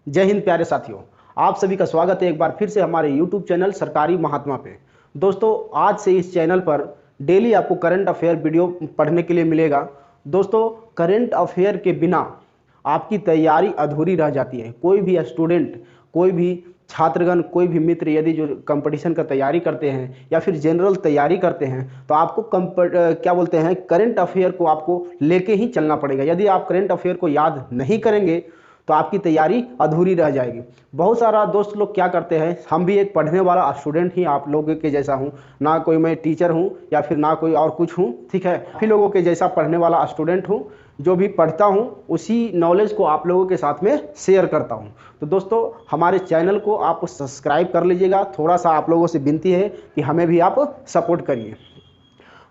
जय हिंद प्यारे साथियों, आप सभी का स्वागत है एक बार फिर से हमारे YouTube चैनल सरकारी महात्मा पे। दोस्तों, आज से इस चैनल पर डेली आपको करंट अफेयर वीडियो पढ़ने के लिए मिलेगा। दोस्तों, करंट अफेयर के बिना आपकी तैयारी अधूरी रह जाती है। कोई भी स्टूडेंट, कोई भी छात्रगण, कोई भी मित्र यदि जो कंपटीशन का तैयारी करते हैं या फिर जनरल तैयारी करते हैं तो आपको क्या बोलते हैं, करंट अफेयर को आपको लेके ही चलना पड़ेगा। यदि आप करंट अफेयर को याद नहीं करेंगे तो आपकी तैयारी अधूरी रह जाएगी। बहुत सारा दोस्त लोग क्या करते हैं, हम भी एक पढ़ने वाला स्टूडेंट ही आप लोगों के जैसा हूँ, ना कोई मैं टीचर हूँ या फिर ना कोई और कुछ हूँ, ठीक है। काफ़ी लोगों के जैसा पढ़ने वाला स्टूडेंट हूँ, जो भी पढ़ता हूँ उसी नॉलेज को आप लोगों के साथ में शेयर करता हूँ। तो दोस्तों, हमारे चैनल को आप सब्सक्राइब कर लीजिएगा। थोड़ा सा आप लोगों से विनती है कि हमें भी आप सपोर्ट करिए।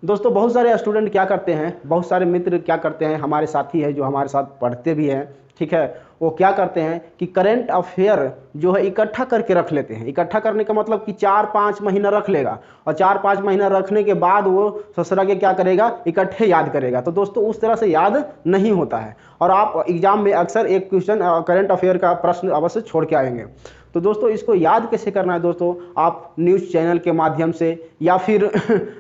दोस्तों, बहुत सारे स्टूडेंट क्या करते हैं, बहुत सारे मित्र क्या करते हैं, हमारे साथी है जो हमारे साथ पढ़ते भी हैं, ठीक है। वो क्या करते हैं कि करंट अफेयर जो है इकट्ठा करके रख लेते हैं। इकट्ठा करने का मतलब कि 4-5 महीना रख लेगा और 4-5 महीना रखने के बाद वो ससुरा के क्या करेगा, इकट्ठे याद करेगा। तो दोस्तों, उस तरह से याद नहीं होता है और आप एग्जाम में अक्सर एक क्वेश्चन करंट अफेयर का प्रश्न अवश्य छोड़ के आएंगे। तो दोस्तों, इसको याद कैसे करना है दोस्तों, आप न्यूज़ चैनल के माध्यम से या फिर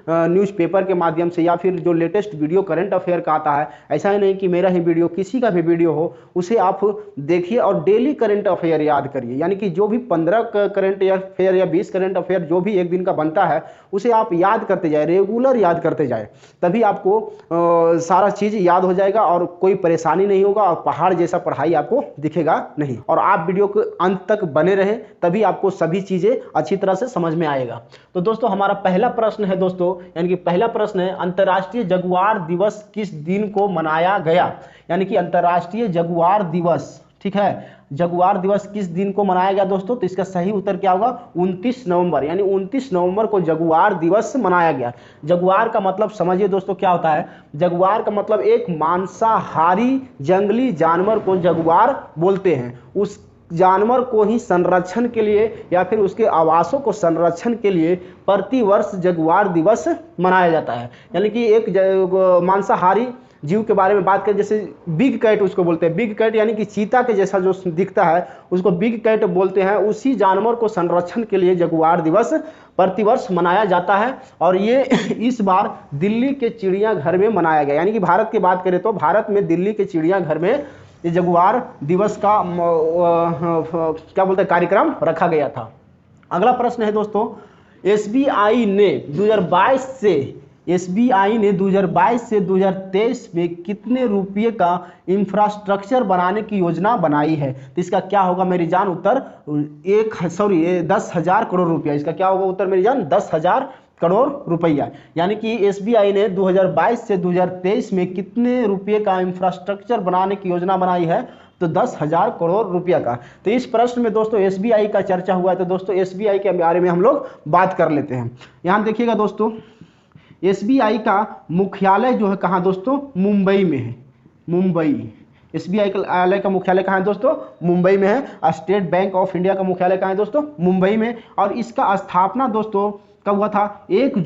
न्यूज़पेपर के माध्यम से या फिर जो लेटेस्ट वीडियो करंट अफेयर का आता है, ऐसा ही नहीं कि मेरा ही वीडियो, किसी का भी वीडियो हो उसे आप देखिए और डेली करंट अफेयर याद करिए। यानी कि जो भी 15 करंट अफेयर या 20 करंट अफेयर जो भी एक दिन का बनता है उसे आप याद करते जाए, रेगुलर याद करते जाए, तभी आपको सारा चीज़ याद हो जाएगा और कोई परेशानी नहीं होगा और पहाड़ जैसा पढ़ाई आपको दिखेगा नहीं। और आप वीडियो के अंत तक बने रहे, तभी आपको सभी चीज़ें अच्छी तरह से समझ में आएगा। तो दोस्तों, हमारा पहला प्रश्न है दोस्तों, यानी कि पहला प्रश्न है, अंतर्राष्ट्रीय जगुआर दिवस किस दिन को मनाया गया। यानी कि अंतर्राष्ट्रीय जगुआर दिवस, ठीक है, जगुआर दिवस किस दिन को मनाया गया दोस्तों। तो इसका सही उत्तर क्या होगा, 29 नवंबर, यानी 29 नवंबर को जगुआर दिवस मनाया गया। जगुआर का मतलब समझिए दोस्तों क्या होता है। जगुआर का मतलब एक मांसाहारी जंगली जानवर को जगुआर बोलते हैं। उस जानवर को ही संरक्षण के लिए या फिर उसके आवासों को संरक्षण के लिए प्रतिवर्ष जगुआर दिवस मनाया जाता है। यानी कि एक मांसाहारी जीव के बारे में बात करें, जैसे बिग कैट उसको बोलते हैं। बिग कैट यानी कि चीता के जैसा जो दिखता है उसको बिग कैट बोलते हैं। उसी जानवर को संरक्षण के लिए जगुआर दिवस प्रतिवर्ष मनाया जाता है और ये इस बार दिल्ली के चिड़ियाघर में मनाया गया। यानी कि भारत की बात करें तो भारत में दिल्ली के चिड़ियाघर में ये जगुआर दिवस का क्या बोलते हैं, कार्यक्रम रखा गया था। अगला प्रश्न है दोस्तों, एसबीआई ने 2022 से 2023 में कितने रुपये का इंफ्रास्ट्रक्चर बनाने की योजना बनाई है। तो इसका क्या होगा मेरी जान उत्तर 10,000 करोड़ रुपया। इसका क्या होगा उत्तर मेरी जान, 10,000 करोड़ रुपया। यानी कि एसबीआई ने 2022 से 2023 में कितने रुपये का इंफ्रास्ट्रक्चर बनाने की योजना बनाई है, तो 10,000 करोड़ रुपया का। तो इस प्रश्न में दोस्तों एसबीआई का चर्चा हुआ है, तो दोस्तों एसबीआई के बारे में हम लोग बात कर लेते हैं। यहाँ देखिएगा दोस्तों, एसबीआई का मुख्यालय जो है कहाँ दोस्तों, मुंबई में है। मुंबई, एसबीआई का मुख्यालय कहाँ है दोस्तों, मुंबई में है। स्टेट बैंक ऑफ इंडिया का मुख्यालय कहाँ है दोस्तों, मुंबई में। और इसका स्थापना दोस्तों कब हुआ था, 1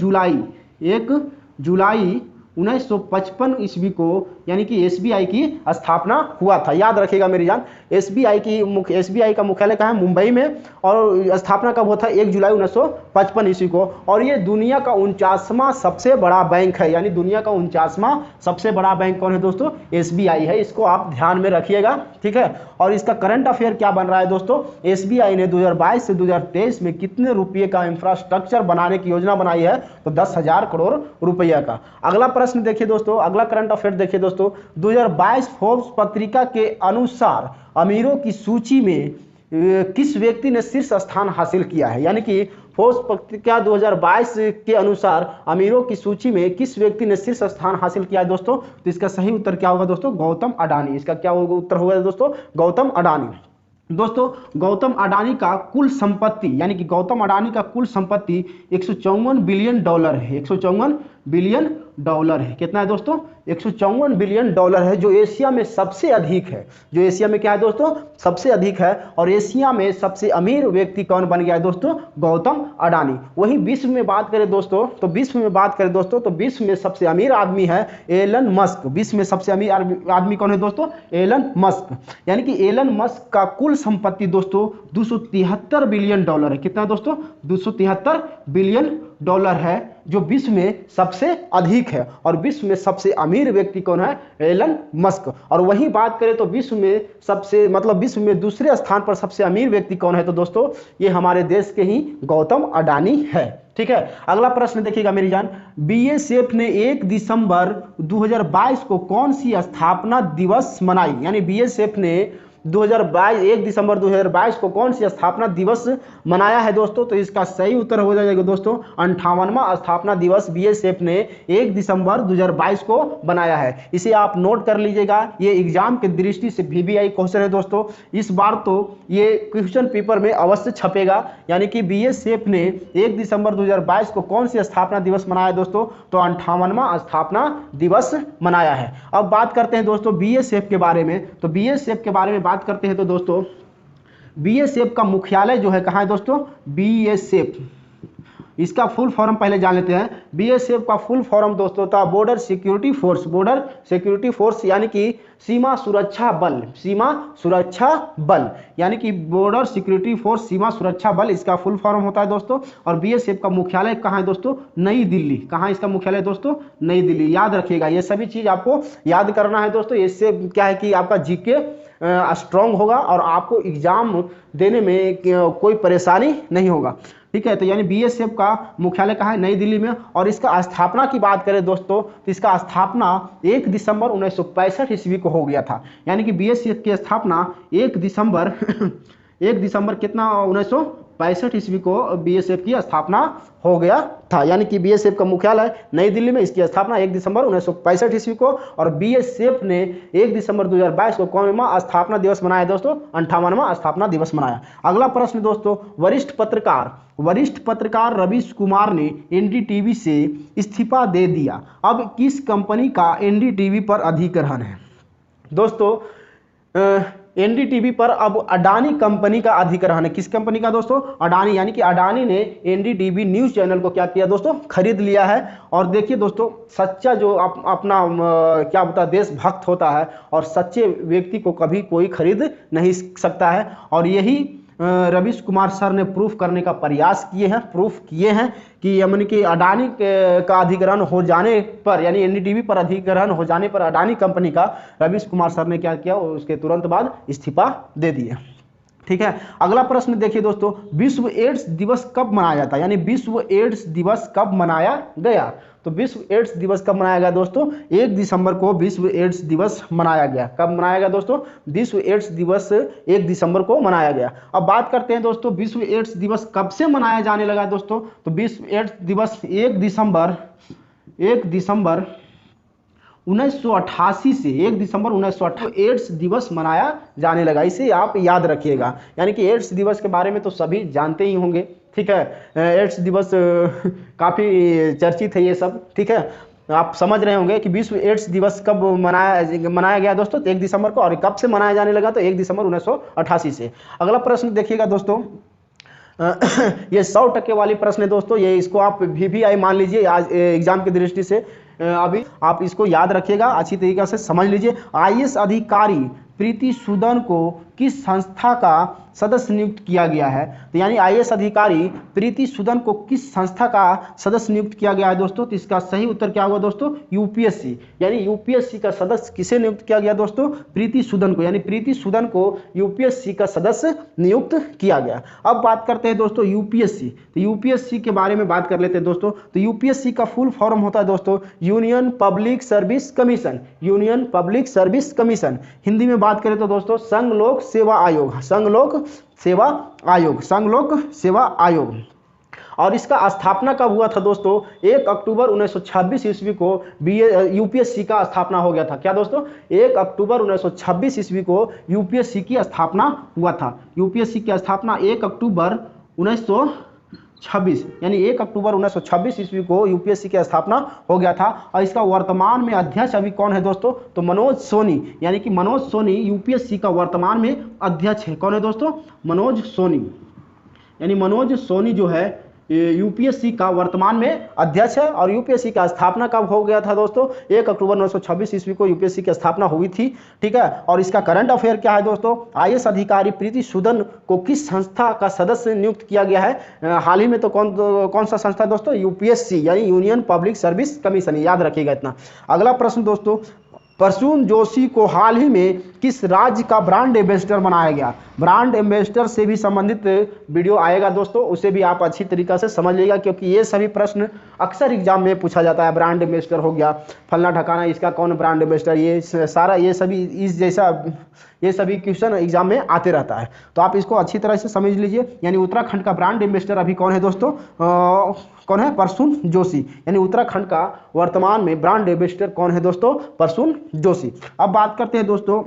जुलाई 1955 ईस्वी को, यानी कि एसबीआई की स्थापना हुआ था। याद रखिएगा मेरी जान, एसबीआई का मुख्यालय कहाँ है, मुंबई में, और स्थापना कब हुआ था, 1 जुलाई 1955 ईस्वी को। और ये दुनिया का 49वां सबसे बड़ा बैंक है। यानी दुनिया का 49वां सबसे बड़ा बैंक कौन है दोस्तों, एसबीआई है। इसको आप ध्यान में रखिएगा, ठीक है। और इसका करंट अफेयर क्या बन रहा है दोस्तों, एसबीआई ने 2022 से 2023 में कितने रुपये का इंफ्रास्ट्रक्चर बनाने की योजना बनाई है, तो 10,000 करोड़ रुपया का। अगला प्रश्न देखिए दोस्तों, अगला करंट अफेयर देखिए दोस्तों, 2022 फोर्ब्स पत्रिका के अनुसार अमीरों की सूची में किस व्यक्ति ने शीर्ष स्थान हासिल किया है। यानी कि फोर्ब्स पत्रिका 2022 के अनुसार अमीरों की सूची में किस व्यक्ति ने शीर्ष स्थान हासिल किया है दोस्तों। तो इसका सही उत्तर क्या होगा दोस्तों, गौतम अडानी। इसका क्या होगा उत्तर होगा दोस्तों, गौतम अडानी। दोस्तों, गौतम अडानी का कुल संपत्ति, यानी कि गौतम अडानी का कुल संपत्ति $154 बिलियन है। $154 बिलियन है। कितना है दोस्तों, 154 बिलियन डॉलर है, जो एशिया में सबसे अधिक है। जो एशिया में क्या है दोस्तों, सबसे अधिक है। और एशिया में सबसे अमीर व्यक्ति कौन बन गया है दोस्तों, गौतम अडानी। वहीं विश्व में बात करें दोस्तों, तो विश्व में बात करें दोस्तों, तो विश्व में सबसे अमीर आदमी है एलन मस्क। विश्व में सबसे अमीर आदमी कौन है दोस्तों, एलन मस्क। यानी कि एलन मस्क का कुल संपत्ति दोस्तों 273 बिलियन डॉलर है। कितना दोस्तों, 273 बिलियन डॉलर है, जो विश्व में सबसे अधिक है। और विश्व में सबसे अमीर व्यक्ति कौन है, एलन मस्क। और वही बात करें तो विश्व में सबसे मतलब विश्व में दूसरे स्थान पर सबसे अमीर व्यक्ति कौन है, तो दोस्तों ये हमारे देश के ही गौतम अडानी है। ठीक है, अगला प्रश्न देखिएगा मेरी जान, बीएसएफ ने 1 दिसंबर 2022 को कौन सी स्थापना दिवस मनाई। यानी बीएसएफ ने 1 दिसंबर 2022 को कौन सी स्थापना दिवस मनाया है दोस्तों। तो इसका सही उत्तर हो जाएगा दोस्तों 58वां स्थापना दिवस बीएसएफ ने 1 दिसंबर 2022 को बनाया है। इसे आप नोट कर लीजिएगा, ये एग्जाम के दृष्टि से VVI क्वेश्चन है दोस्तों। इस बार तो ये क्वेश्चन पेपर में अवश्य छपेगा। यानी कि बीएसएफ ने 1 दिसंबर 2022 को कौन सी स्थापना दिवस मनाया दोस्तों, तो 58वां स्थापना दिवस मनाया है। अब बात करते हैं दोस्तों बीएसएफ के बारे में। तो बीएसएफ के बारे में बात करते हैं तो दोस्तों बीएसएफ का मुख्यालय जो है कहाँ है दोस्तों, बीएसएफ, इसका फुल फॉर्म पहले जान लेते हैं। बीएसएफ का फुल फॉर्म दोस्तों था border security force. Border security force यानी कि सीमा सुरक्षा बल। सीमा सुरक्षा बल यानी कि बॉर्डर सिक्योरिटी फोर्स, सीमा सुरक्षा बल, इसका फुल फॉर्म होता है दोस्तों। और बीएसएफ का मुख्यालय कहाँ है दोस्तों, नई दिल्ली। कहाँ इसका मुख्यालय दोस्तों, नई दिल्ली। याद रखिएगा, ये सभी चीज आपको याद करना है दोस्तों। इससे क्या है कि आपका जीके स्ट्रांग होगा और आपको एग्जाम देने में कोई परेशानी नहीं होगा। ठीक है, तो यानी बीएसएफ का मुख्यालय कहाँ है, नई दिल्ली में। और इसका स्थापना की बात करें दोस्तों, तो इसका स्थापना 1 दिसंबर 1965 ईस्वी को हो गया था। यानी कि बीएसएफ की स्थापना 1 दिसंबर कितना 1965 ईस्वी को बीएसएफ की स्थापना हो गया था। यानी कि बीएसएफ का मुख्यालय नई दिल्ली में, इसकी स्थापना 1 दिसंबर 1965 ईस्वी को। और बीएसएफ ने 1 दिसंबर 2022 को कौनवां स्थापना दिवस मनाया दोस्तों, 58वां स्थापना दिवस मनाया। अगला प्रश्न दोस्तों, वरिष्ठ पत्रकार रवीश कुमार ने एनडीटीवी से इस्तीफा दे दिया। अब किस कंपनी का एनडीटीवी पर अधिग्रहण है दोस्तों, एनडीटीवी पर अब अडानी कंपनी का अधिग्रहण है। किस कंपनी का दोस्तों, अडानी। यानी कि अडानी ने एनडीटीवी न्यूज़ चैनल को क्या किया दोस्तों, खरीद लिया है। और देखिए दोस्तों, सच्चा जो अपना क्या होता है, देशभक्त होता है, और सच्चे व्यक्ति को कभी कोई खरीद नहीं सकता है। और यही रवीश कुमार सर ने प्रूफ करने का प्रयास किए हैं कि यानी कि अडानी का अधिग्रहण हो जाने पर, यानी एनडीटीवी पर अधिग्रहण हो जाने पर अडानी कंपनी का रवीश कुमार सर ने क्या किया, उसके तुरंत बाद इस्तीफा दे दिए। ठीक है, अगला प्रश्न देखिए दोस्तों, विश्व एड्स दिवस कब मनाया जाता है। यानी विश्व एड्स दिवस कब मनाया गया। तो विश्व एड्स दिवस कब मनाया गया दोस्तों, 1 दिसंबर को विश्व एड्स दिवस मनाया गया। कब मनाया गया दोस्तों, विश्व एड्स दिवस 1 दिसंबर को मनाया गया। अब बात करते हैं दोस्तों विश्व एड्स दिवस कब से मनाया जाने लगा दोस्तों। तो विश्व एड्स दिवस 1 दिसंबर 1988 से 1 दिसंबर 1988 एड्स दिवस मनाया जाने लगा। इसे आप याद रखिएगा। यानी कि एड्स दिवस के बारे में तो सभी जानते ही होंगे। ठीक है, एड्स दिवस काफ़ी चर्चित है ये सब। ठीक है, आप समझ रहे होंगे कि विश्व एड्स दिवस कब मनाया गया दोस्तों, तो 1 दिसंबर को। और कब से मनाया जाने लगा, तो 1 दिसंबर 1988 से। अगला प्रश्न देखिएगा दोस्तों, ये 100% वाली प्रश्न है दोस्तों। ये इसको आप VVI मान लीजिए आज एग्जाम की दृष्टि से। अभी आप इसको याद रखिएगा, अच्छी तरीके से समझ लीजिए। IAS अधिकारी प्रीति सूदन को किस संस्था का सदस्य नियुक्त किया गया है। तो यानी IAS अधिकारी प्रीति सूदन को किस संस्था का सदस्य नियुक्त किया गया है दोस्तों। तो इसका सही उत्तर क्या होगा दोस्तों, UPSC। यानी UPSC का सदस्य किसे नियुक्त किया गया दोस्तों, प्रीति सूदन को। यानी प्रीति सूदन को UPSC का सदस्य नियुक्त किया गया। अब बात करते हैं दोस्तों UPSC। तो UPSC के बारे में बात कर लेते हैं दोस्तों। तो UPSC का फुल फॉर्म होता है दोस्तों union public service commission. Union public service commission. Hindi में बात करें तो दोस्तों संघ लोक सेवा आयोग। संघ लोक सेवा आयोग। और इसका स्थापना कब हुआ था दोस्तों, 1 अक्टूबर 1926 ईस्वी को UPSC का स्थापना हो गया था। क्या दोस्तों, 1 अक्टूबर 1926 ईस्वी को UPSC की स्थापना हुआ था। UPSC की स्थापना 1 अक्टूबर 1926 यानी 1 अक्टूबर 1926 ईस्वी को यूपीएससी की स्थापना हो गया था। और इसका वर्तमान में अध्यक्ष अभी कौन है दोस्तों? तो मनोज सोनी, यानी कि मनोज सोनी यूपीएससी का वर्तमान में अध्यक्ष है। कौन है दोस्तों? मनोज सोनी, यानी मनोज सोनी जो है यूपीएससी का वर्तमान में अध्यक्ष है। और यूपीएससी का स्थापना कब हो गया था दोस्तों? 1 अक्टूबर 1926 ईस्वी को यूपीएससी की स्थापना हुई थी। ठीक है, और इसका करंट अफेयर क्या है दोस्तों? आईएएस अधिकारी प्रीति सूदन को किस संस्था का सदस्य नियुक्त किया गया है? हाल ही में तो कौन सा संस्था दोस्तों? यूपीएससी, यानी यूनियन पब्लिक सर्विस कमीशन, याद रखिएगा इतना। अगला प्रश्न दोस्तों, प्रसून जोशी को हाल ही में किस राज्य का ब्रांड एम्बेसडर बनाया गया? ब्रांड एम्बेसडर से भी संबंधित वीडियो आएगा दोस्तों, उसे भी आप अच्छी तरीक़ा से समझ लीजिएगा, क्योंकि ये सभी प्रश्न अक्सर एग्जाम में पूछा जाता है। ब्रांड एम्बेसडर हो गया, फलना ढकाना, इसका कौन ब्रांड एम्बेसडर, ये सारा ये सभी इस जैसा ये सभी क्वेश्चन एग्जाम में आते रहता है, तो आप इसको अच्छी तरह से समझ लीजिए। यानी उत्तराखंड का ब्रांड एम्बेसडर अभी कौन है दोस्तों? कौन है? प्रसून जोशी, यानी उत्तराखंड का वर्तमान में ब्रांड एम्बेसडर कौन है दोस्तों? प्रसून जोशी। अब बात करते हैं दोस्तों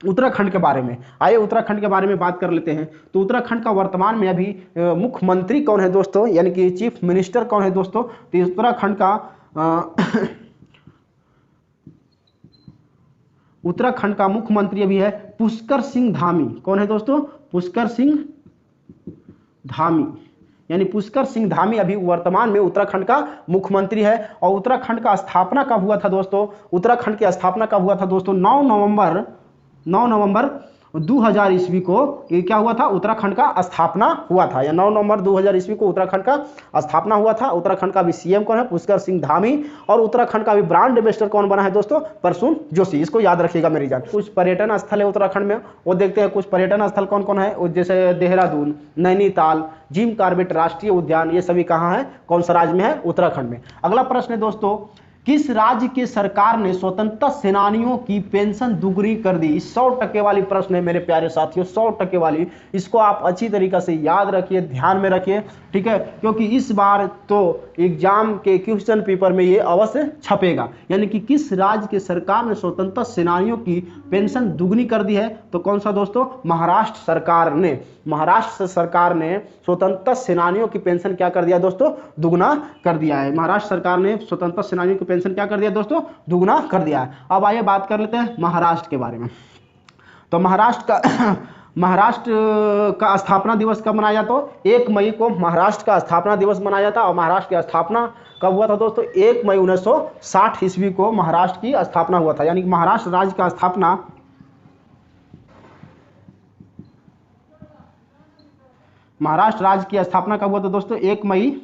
उत्तराखंड के बारे में। आइए उत्तराखंड के बारे में बात कर लेते हैं। तो उत्तराखंड का वर्तमान में अभी मुख्यमंत्री कौन है दोस्तों? यानी कि चीफ मिनिस्टर कौन है दोस्तों? तो उत्तराखंड का उत्तराखंड का मुख्यमंत्री अभी है पुष्कर सिंह धामी। कौन है दोस्तों? पुष्कर सिंह धामी, यानी पुष्कर सिंह धामी अभी वर्तमान में उत्तराखंड का मुख्यमंत्री है। और उत्तराखंड का स्थापना कब हुआ था दोस्तों? उत्तराखंड की स्थापना कब हुआ था दोस्तों? 9 नवंबर 2000 ईस्वी को ये क्या हुआ था? उत्तराखंड का स्थापना हुआ था, या 9 नवंबर 2000 ईस्वी को उत्तराखंड का स्थापना हुआ था। उत्तराखंड का भी सीएम कौन है? पुष्कर सिंह धामी। और उत्तराखंड का भी ब्रांड एम्बेसडर कौन बना है दोस्तों? प्रसून जोशी। इसको याद रखिएगा मेरी जान। कुछ पर्यटन स्थल है उत्तराखंड में, वो देखते हैं। कुछ पर्यटन स्थल कौन कौन है? जैसे देहरादून, नैनीताल, जिम कॉर्बेट राष्ट्रीय उद्यान, ये सभी कहाँ है? कौन सा राज्य में है? उत्तराखंड में। अगला प्रश्न है दोस्तों, किस राज्य की सरकार ने स्वतंत्रता सेनानियों की पेंशन दुगनी कर दी? 100% वाली प्रश्न है मेरे प्यारे साथियों, 100% वाली। इसको आप अच्छी तरीके से याद रखिए, ध्यान में रखिए, ठीक है, क्योंकि इस बार तो एग्जाम के क्वेश्चन पेपर में ये अवश्य छपेगा। यानी कि किस राज्य की सरकार ने स्वतंत्रता सेनानियों की पेंशन दुगनी कर दी है? तो कौन सा दोस्तों? महाराष्ट्र सरकार ने। महाराष्ट्र सरकार ने स्वतंत्रता सेनानियों की पेंशन क्या कर दिया दोस्तों? दुगना कर दिया है। महाराष्ट्र सरकार ने स्वतंत्रता सेनानियों की पेंशन क्या कर दिया दोस्तों? दुगना कर दिया है। अब आइए बात कर लेते हैं महाराष्ट्र के बारे में। तो महाराष्ट्र का स्थापना दिवस कब मनाया जाता है? 1 मई को महाराष्ट्र का स्थापना दिवस मनाया जाता है। और महाराष्ट्र की स्थापना कब हुआ था दोस्तों? 1 मई 1960 ईस्वी को महाराष्ट्र की स्थापना हुआ था। यानी कि महाराष्ट्र राज्य का स्थापना महाराष्ट्र राज्य की स्थापना कब हुआ था दोस्तों? 1 मई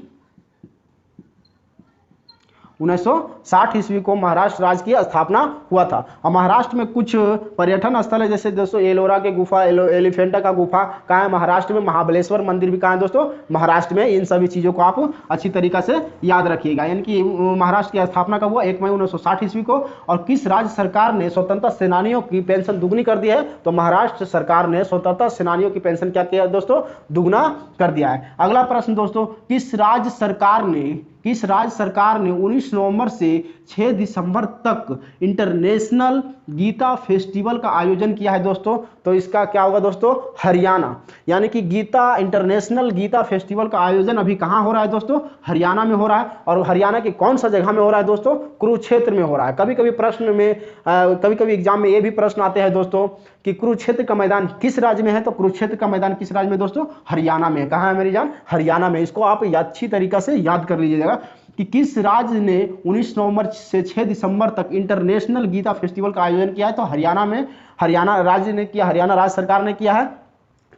1960 ईस्वी को महाराष्ट्र राज्य की स्थापना हुआ था। और महाराष्ट्र में कुछ पर्यटन स्थल है, जैसे दोस्तों एलोरा के गुफा, एलिफेंटा का गुफा कहाँ है? महाराष्ट्र में। महाबलेश्वर मंदिर भी कहाँ है दोस्तों? महाराष्ट्र में। इन सभी चीज़ों को आप अच्छी तरीक़ा से याद रखिएगा। यानी कि महाराष्ट्र की स्थापना कब हुआ? 1 मई 1960 ईस्वी को। और किस राज्य सरकार ने स्वतंत्रता सेनानियों की पेंशन दुगनी कर दी है? तो महाराष्ट्र सरकार ने स्वतंत्रता सेनानियों की पेंशन क्या किया दोस्तों? दुगना कर दिया है। अगला प्रश्न दोस्तों, किस राज्य सरकार ने 19 नवंबर से 6 दिसंबर तक इंटरनेशनल गीता फेस्टिवल का आयोजन किया है दोस्तों? तो इसका क्या होगा दोस्तों? हरियाणा। यानी कि इंटरनेशनल गीता फेस्टिवल का आयोजन अभी कहाँ हो रहा है दोस्तों? हरियाणा में हो रहा है। और हरियाणा की कौन सा जगह में हो रहा है दोस्तों? कुरुक्षेत्र में हो रहा है। कभी कभी प्रश्न में कभी कभी एग्जाम में ये भी प्रश्न आते हैं दोस्तों कि कुरुक्षेत्र का मैदान किस राज्य में है? तो कुरुक्षेत्र का मैदान किस राज्य में दोस्तों? हरियाणा में। कहाँ है मेरी जान? हरियाणा में। इसको आप अच्छी तरीका से याद कर लीजिएगा कि किस राज्य ने 19 नवंबर से 6 दिसंबर तक इंटरनेशनल गीता फेस्टिवल का आयोजन किया है? तो हरियाणा में। हरियाणा राज्य ने किया, हरियाणा राज्य सरकार ने किया है,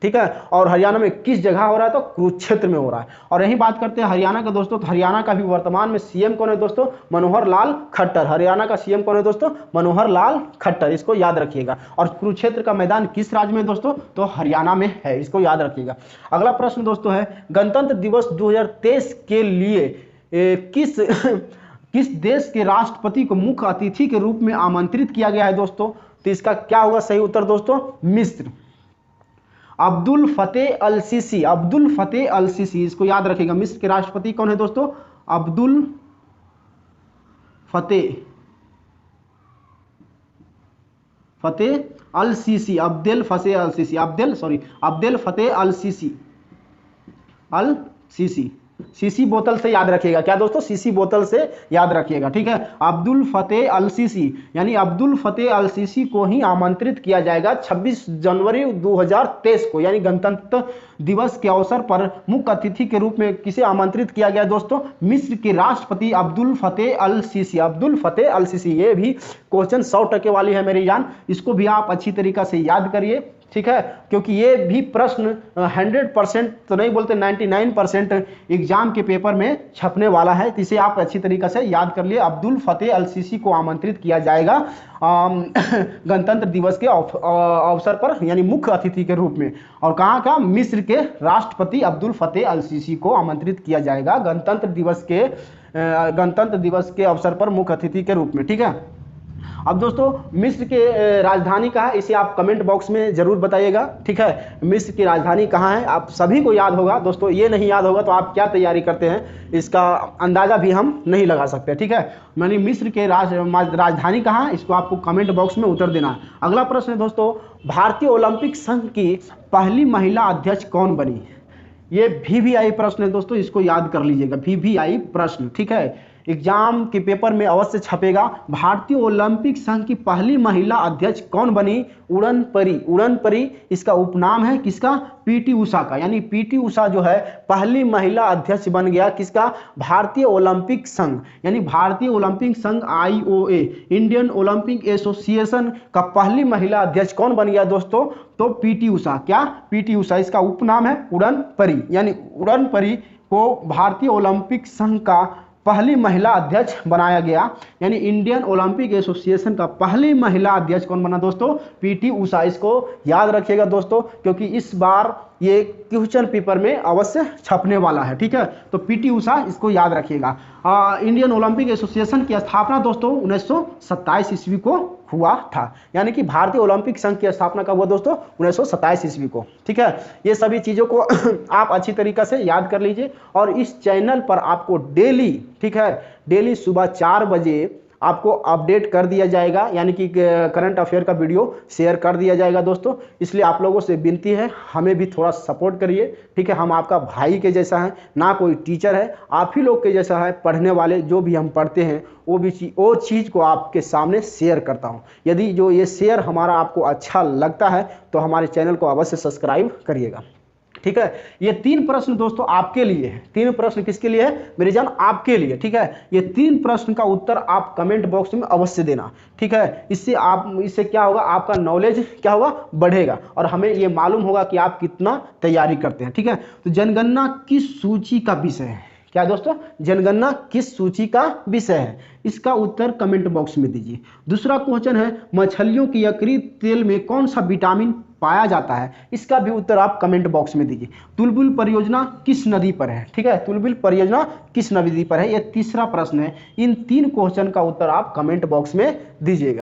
ठीक है। और हरियाणा में किस जगह हो रहा है? तो कुरुक्षेत्र में हो रहा है। और यही बात करते हैं हरियाणा का दोस्तों, तो हरियाणा का भी वर्तमान में सीएम कौन है दोस्तों? मनोहर लाल खट्टर। हरियाणा का सीएम कौन है दोस्तों? मनोहर लाल खट्टर। इसको याद रखिएगा। और कुरुक्षेत्र का मैदान किस राज्य में दोस्तों? तो हरियाणा में है। इसको याद रखिएगा। अगला प्रश्न दोस्तों है, गणतंत्र दिवस 2023 के लिए किस देश के राष्ट्रपति को मुख्य अतिथि के रूप में आमंत्रित किया गया है दोस्तों? तो इसका क्या होगा सही उत्तर दोस्तों? मिस्र। अब्दुल फतेह अल सीसी। अब्दुल फतेह अल सीसी, इसको याद रखिएगा। मिस्र के राष्ट्रपति कौन है दोस्तों? अब्दुल फतेह अल सीसी। अब्दुल फतेह अल सीसी। सीसी बोतल से याद रखिएगा। क्या दोस्तों? सीसी बोतल से याद रखिएगा, ठीक है। अब्दुल फतेह अल सीसी, यानी अब्दुल फतेह अल सीसी को ही आमंत्रित किया जाएगा 26 जनवरी 2023 को, यानी गणतंत्र दिवस के अवसर पर मुख्य अतिथि के रूप में किसे आमंत्रित किया गया दोस्तों? मिस्र के राष्ट्रपति अब्दुल फतेह अल सीसी। अब्दुल फतेह अल सीसी, ये भी क्वेश्चन 100% वाली है मेरी जान, इसको भी आप अच्छी तरीका से याद करिए, ठीक है, क्योंकि ये भी प्रश्न 100% तो नहीं बोलते, 99% एग्जाम के पेपर में छपने वाला है, तो इसे आप अच्छी तरीके से याद कर लिए। अब्दुल फतेह अल सीसी को आमंत्रित किया जाएगा गणतंत्र दिवस के अवसर पर, यानी मुख्य अतिथि के रूप में। और कहाँ का? मिस्र के राष्ट्रपति अब्दुल फतेह अल सीसी को आमंत्रित किया जाएगा गणतंत्र दिवस के अवसर पर मुख्य अतिथि के रूप में, ठीक है। अब दोस्तों मिस्र के राजधानी कहाँ है, इसे आप कमेंट बॉक्स में जरूर बताइएगा, ठीक है। मिस्र की राजधानी कहाँ है, आप सभी को याद होगा दोस्तों, ये नहीं याद होगा तो आप क्या तैयारी करते हैं इसका अंदाजा भी हम नहीं लगा सकते, ठीक है। यानी मिस्र के राजधानी कहाँ है, इसको आपको कमेंट बॉक्स में उत्तर देना है। अगला प्रश्न है दोस्तों, भारतीय ओलंपिक संघ की पहली महिला अध्यक्ष कौन बनी? ये VVI प्रश्न है दोस्तों, इसको याद कर लीजिएगा, VVI प्रश्न, ठीक है। एग्जाम के पेपर में अवश्य छपेगा। भारतीय ओलंपिक संघ की पहली महिला अध्यक्ष कौन बनी? उड़न परी। उड़न परी इसका उपनाम है किसका? PT उषा का, यानी PT उषा जो है पहली महिला अध्यक्ष बन गया किसका? भारतीय ओलंपिक संघ, यानी भारतीय ओलंपिक संघ IOA, इंडियन ओलंपिक एसोसिएशन का पहली महिला अध्यक्ष कौन बन गया दोस्तों? तो PT उषा। क्या? PT उषा, इसका उपनाम है उड़न परी, यानी उड़न परी को भारतीय ओलंपिक संघ का पहली महिला अध्यक्ष बनाया गया, यानी इंडियन ओलंपिक एसोसिएशन का पहली महिला अध्यक्ष कौन बना दोस्तों? PT उषा। इसको याद रखिएगा दोस्तों, क्योंकि इस बार ये क्वेश्चन पेपर में अवश्य छपने वाला है, ठीक है। तो PT उषा, इसको याद रखिएगा। इंडियन ओलंपिक एसोसिएशन की स्थापना दोस्तों 1927 ईस्वी को हुआ था, यानी कि भारतीय ओलंपिक संघ की स्थापना कब हुआ दोस्तों? 1927 ईस्वी को, ठीक है। ये सभी चीज़ों को आप अच्छी तरीके से याद कर लीजिए। और इस चैनल पर आपको डेली, ठीक है, डेली सुबह 4 बजे आपको अपडेट कर दिया जाएगा, यानी कि करंट अफेयर का वीडियो शेयर कर दिया जाएगा दोस्तों। इसलिए आप लोगों से विनती है, हमें भी थोड़ा सपोर्ट करिए, ठीक है। हम आपका भाई के जैसा है, ना कोई टीचर है, आप ही लोग के जैसा है पढ़ने वाले। जो भी हम पढ़ते हैं वो चीज़ को आपके सामने शेयर करता हूँ। यदि जो ये शेयर हमारा आपको अच्छा लगता है तो हमारे चैनल को अवश्य सब्सक्राइब करिएगा, ठीक है। ये 3 प्रश्न दोस्तों आपके लिए है। 3 प्रश्न किसके लिए है मेरी जान? आपके लिए, ठीक है। ये 3 प्रश्न का उत्तर आप कमेंट बॉक्स में अवश्य देना, ठीक है। इससे क्या होगा? आपका नॉलेज क्या होगा? बढ़ेगा, और हमें ये मालूम होगा कि आप कितना तैयारी करते हैं, ठीक है। तो जनगणना किस सूची का विषय है? क्या दोस्तों? जनगणना किस सूची का विषय है? इसका उत्तर कमेंट बॉक्स में दीजिए। दूसरा क्वेश्चन है, मछलियों के यकृत तेल में कौन सा विटामिन पाया जाता है? इसका भी उत्तर आप कमेंट बॉक्स में दीजिए। तुलबुल परियोजना किस नदी पर है? ठीक है, तुलबुल परियोजना किस नदी पर है? यह तीसरा प्रश्न है। इन 3 क्वेश्चन का उत्तर आप कमेंट बॉक्स में दीजिएगा।